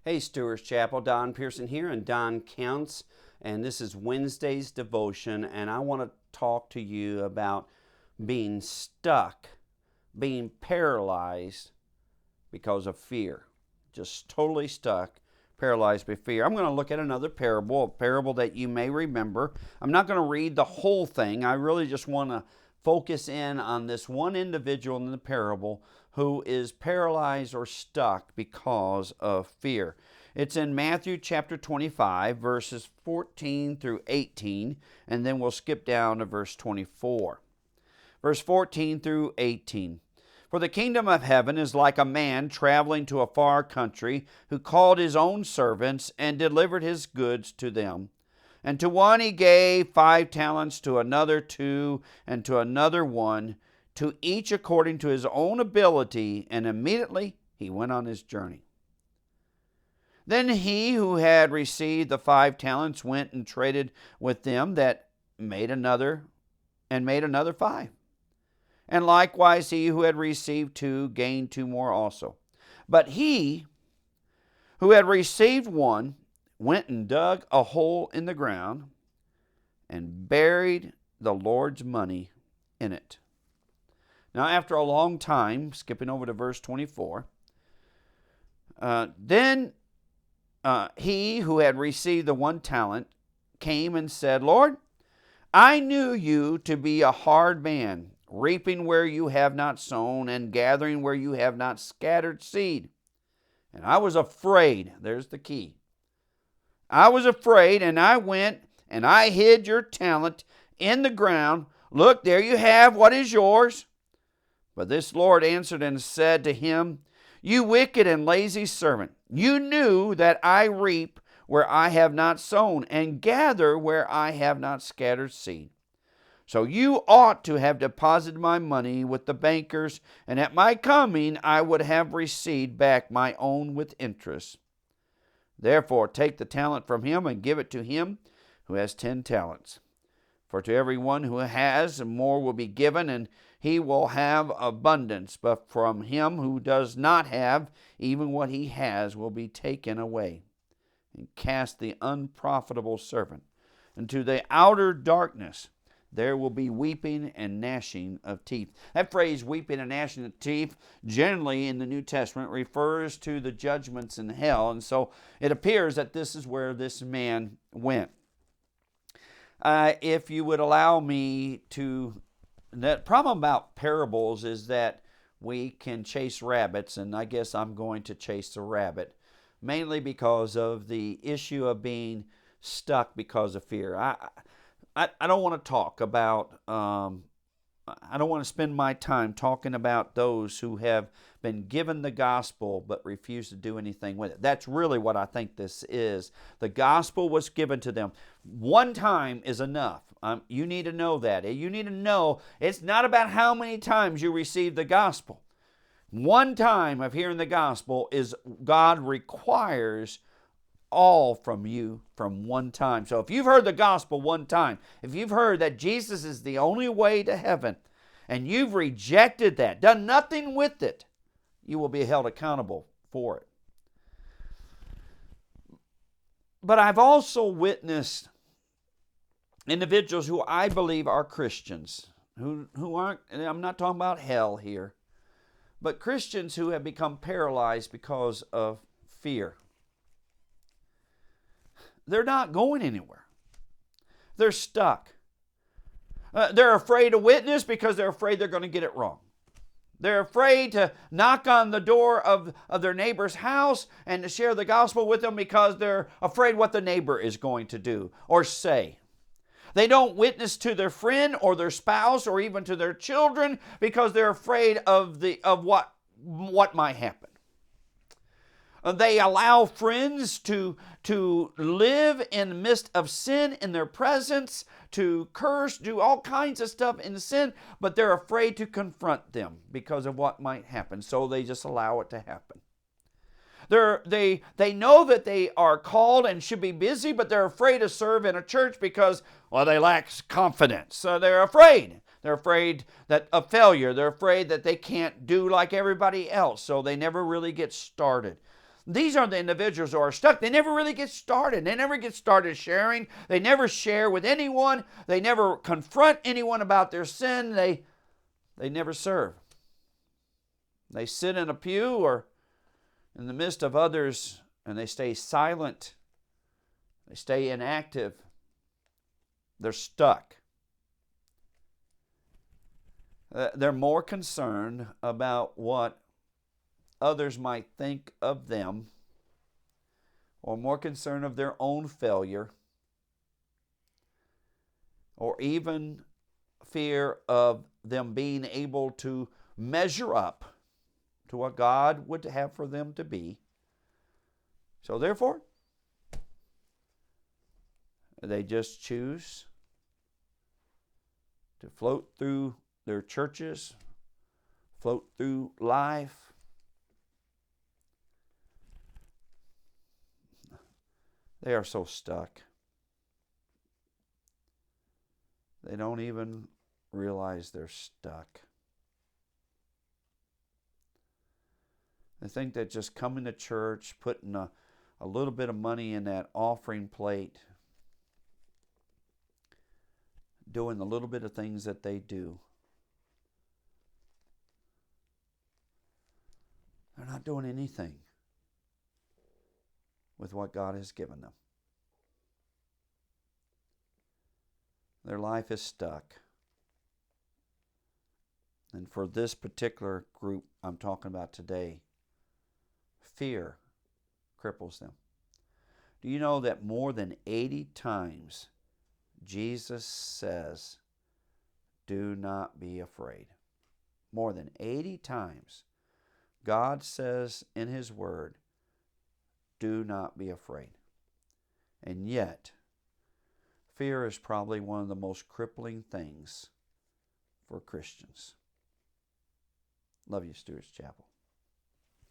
Hey, Stewart's Chapel, Don Pierson here, and Don Counts, and this is Wednesday's devotion, and I want to talk to you about being stuck, being paralyzed because of fear. Just totally stuck, paralyzed by fear. I'm going to look at another parable, a parable that you may remember. I'm not going to read the whole thing. I really just want to focus in on this one individual in the parable who is paralyzed or stuck because of fear. It's in Matthew chapter 25, verses 14 through 18, and then we'll skip down to verse 24. Verse 14 through 18. For the kingdom of heaven is like a man traveling to a far country, who called his own servants and delivered his goods to them. And to one he gave 5 talents, to another 2, and to another 1, to each according to his own ability, and immediately he went on his journey. Then he who had received the 5 talents went and traded with them that made another 5. And likewise he who had received 2 gained 2 more also. But he who had received 1 went and dug a hole in the ground and buried the Lord's money in it. Now, after a long time, skipping over to verse 24, then he who had received the 1 talent came and said, Lord, I knew you to be a hard man, reaping where you have not sown and gathering where you have not scattered seed. And I was afraid. There's the key. I was afraid, and I went and I hid your talent in the ground. Look, there you have what is yours. But this Lord answered and said to him, You wicked and lazy servant, you knew that I reap where I have not sown and gather where I have not scattered seed. So you ought to have deposited my money with the bankers, and at my coming I would have received back my own with interest. Therefore take the talent from him and give it to him who has 10 talents. For to everyone who has, more will be given, and he will have abundance. But from him who does not have, even what he has will be taken away. And cast the unprofitable servant into the outer darkness. There will be weeping and gnashing of teeth. That phrase, weeping and gnashing of teeth, generally in the New Testament refers to the judgments in hell. And so it appears that this is where this man went. If you would allow me to, the problem about parables is that we can chase rabbits, and I guess I'm going to chase a rabbit, mainly because of the issue of being stuck because of fear. I don't want to talk about, I don't want to spend my time talking about those who have been given the gospel but refuse to do anything with it. That's really what I think this is. The gospel was given to them. One time is enough. You need to know that. You need to know it's not about how many times you receive the gospel. One time of hearing the gospel is God requires all from you from one time. So if you've heard the gospel one time, if you've heard that Jesus is the only way to heaven, and you've rejected that, done nothing with it, you will be held accountable for it. But I've also witnessed individuals who I believe are Christians, who aren't, and I'm not talking about hell here, but Christians who have become paralyzed because of fear. They're not going anywhere. They're stuck. They're afraid to witness because they're afraid they're going to get it wrong. They're afraid to knock on the door of their neighbor's house and to share the gospel with them because they're afraid what the neighbor is going to do or say. They don't witness to their friend or their spouse or even to their children because they're afraid of what might happen. They allow friends to live in the midst of sin in their presence, to curse, do all kinds of stuff in sin, but they're afraid to confront them because of what might happen, so they just allow it to happen. They know that they are called and should be busy, but they're afraid to serve in a church because, well, they lack confidence. So they're afraid. They're afraid of failure. They're afraid that they can't do like everybody else, so they never really get started. These are the individuals who are stuck. They never really get started. They never get started sharing. They never share with anyone. They never confront anyone about their sin. They never serve. They sit in a pew or in the midst of others, and they stay silent. They stay inactive. They're stuck. They're more concerned about what others might think of them, or more concerned of their own failure, or even fear of them being able to measure up to what God would have for them to be. So therefore, they just choose to float through their churches, float through life. They are so stuck. They don't even realize they're stuck. They think that just coming to church, putting a little bit of money in that offering plate, doing the little bit of things that they do, they're not doing anything with what God has given them. Their life is stuck. And for this particular group I'm talking about today, fear cripples them. Do you know that more than 80 times Jesus says, do not be afraid? More than 80 times God says in His Word, do not be afraid. And yet, fear is probably one of the most crippling things for Christians. Love you, Stewart's Chapel.